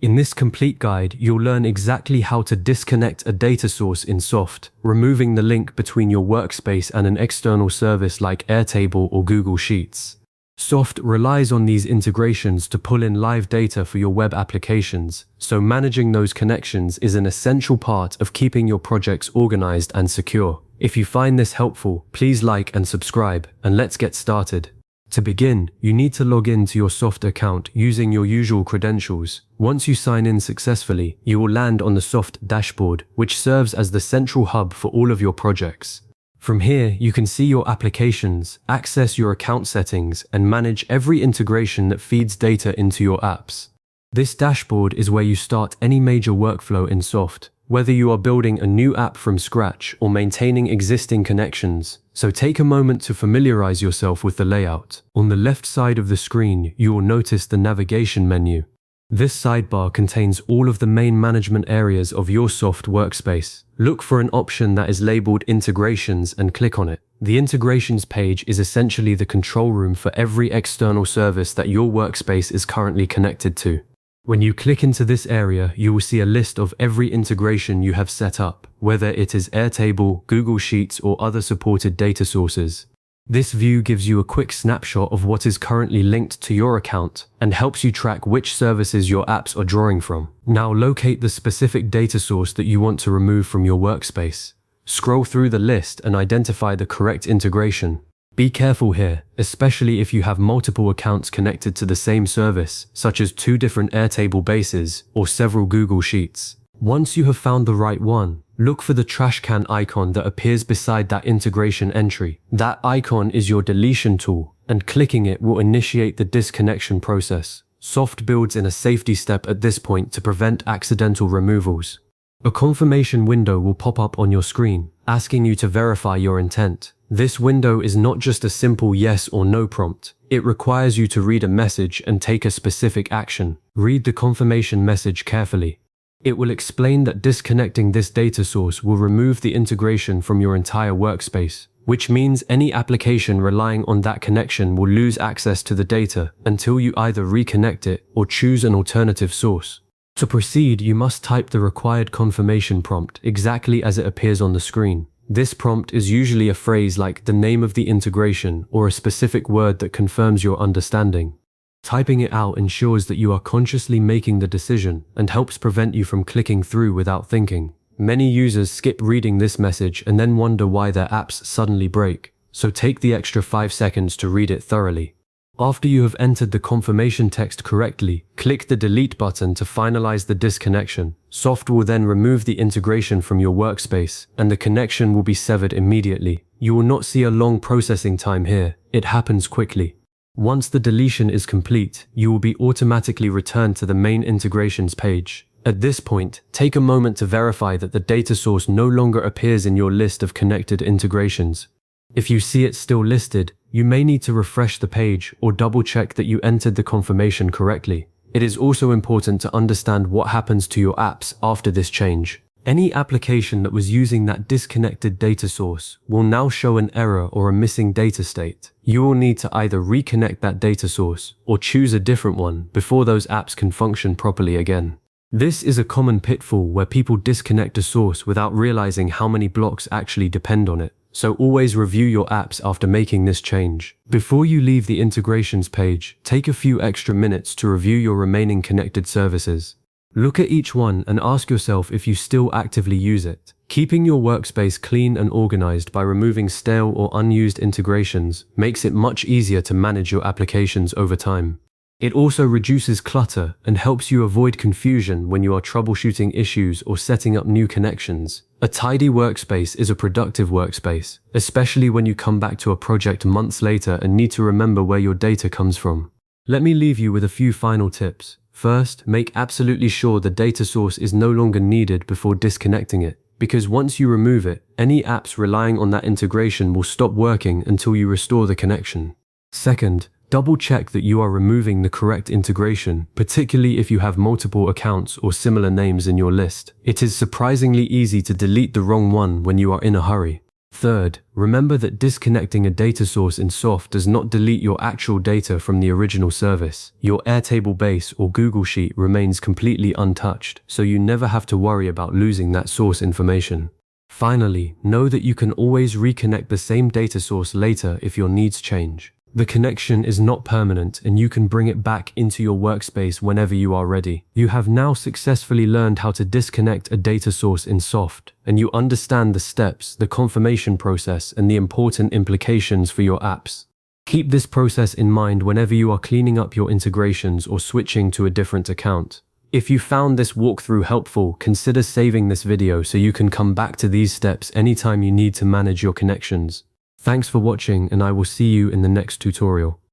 In this complete guide, you'll learn exactly how to disconnect a data source in Softr, removing the link between your workspace and an external service like Airtable or Google Sheets. Softr relies on these integrations to pull in live data for your web applications, so managing those connections is an essential part of keeping your projects organized and secure. If you find this helpful, please like and subscribe, and let's get started. To begin, you need to log in to your Softr account using your usual credentials. Once you sign in successfully, you will land on the Softr dashboard, which serves as the central hub for all of your projects. From here, you can see your applications, access your account settings, and manage every integration that feeds data into your apps. This dashboard is where you start any major workflow in Softr, whether you are building a new app from scratch or maintaining existing connections. So take a moment to familiarize yourself with the layout. On the left side of the screen, you will notice the navigation menu. This sidebar contains all of the main management areas of your Softr workspace. Look for an option that is labeled Integrations and click on it. The Integrations page is essentially the control room for every external service that your workspace is currently connected to. When you click into this area, you will see a list of every integration you have set up, whether it is Airtable, Google Sheets, or other supported data sources. This view gives you a quick snapshot of what is currently linked to your account and helps you track which services your apps are drawing from. Now locate the specific data source that you want to remove from your workspace. Scroll through the list and identify the correct integration. Be careful here, especially if you have multiple accounts connected to the same service, such as 2 different Airtable bases or several Google Sheets. Once you have found the right one, look for the trash can icon that appears beside that integration entry. That icon is your deletion tool, and clicking it will initiate the disconnection process. Softr builds in a safety step at this point to prevent accidental removals. A confirmation window will pop up on your screen, asking you to verify your intent. This window is not just a simple yes or no prompt. It requires you to read a message and take a specific action. Read the confirmation message carefully. It will explain that disconnecting this data source will remove the integration from your entire workspace, which means any application relying on that connection will lose access to the data until you either reconnect it or choose an alternative source. To proceed, you must type the required confirmation prompt exactly as it appears on the screen. This prompt is usually a phrase like the name of the integration or a specific word that confirms your understanding. Typing it out ensures that you are consciously making the decision and helps prevent you from clicking through without thinking. Many users skip reading this message and then wonder why their apps suddenly break, so take the extra 5 seconds to read it thoroughly. After you have entered the confirmation text correctly, click the delete button to finalize the disconnection. Softr will then remove the integration from your workspace, and the connection will be severed immediately. You will not see a long processing time here. It happens quickly. Once the deletion is complete, you will be automatically returned to the main integrations page. At this point, take a moment to verify that the data source no longer appears in your list of connected integrations. If you see it still listed, you may need to refresh the page or double-check that you entered the confirmation correctly. It is also important to understand what happens to your apps after this change. Any application that was using that disconnected data source will now show an error or a missing data state. You will need to either reconnect that data source or choose a different one before those apps can function properly again. This is a common pitfall where people disconnect a source without realizing how many blocks actually depend on it. So always review your apps after making this change. Before you leave the integrations page, take a few extra minutes to review your remaining connected services. Look at each one and ask yourself if you still actively use it. Keeping your workspace clean and organized by removing stale or unused integrations makes it much easier to manage your applications over time. It also reduces clutter and helps you avoid confusion when you are troubleshooting issues or setting up new connections. A tidy workspace is a productive workspace, especially when you come back to a project months later and need to remember where your data comes from. Let me leave you with a few final tips. First, make absolutely sure the data source is no longer needed before disconnecting it, because once you remove it, any apps relying on that integration will stop working until you restore the connection. Second, double-check that you are removing the correct integration, particularly if you have multiple accounts or similar names in your list. It is surprisingly easy to delete the wrong one when you are in a hurry. Third, remember that disconnecting a data source in Soft does not delete your actual data from the original service. Your Airtable base or Google Sheet remains completely untouched, so you never have to worry about losing that source information. Finally, know that you can always reconnect the same data source later if your needs change. The connection is not permanent and you can bring it back into your workspace whenever you are ready. You have now successfully learned how to disconnect a data source in Soft, and you understand the steps, the confirmation process, and the important implications for your apps. Keep this process in mind whenever you are cleaning up your integrations or switching to a different account. If you found this walkthrough helpful, consider saving this video so you can come back to these steps anytime you need to manage your connections. Thanks for watching, and I will see you in the next tutorial.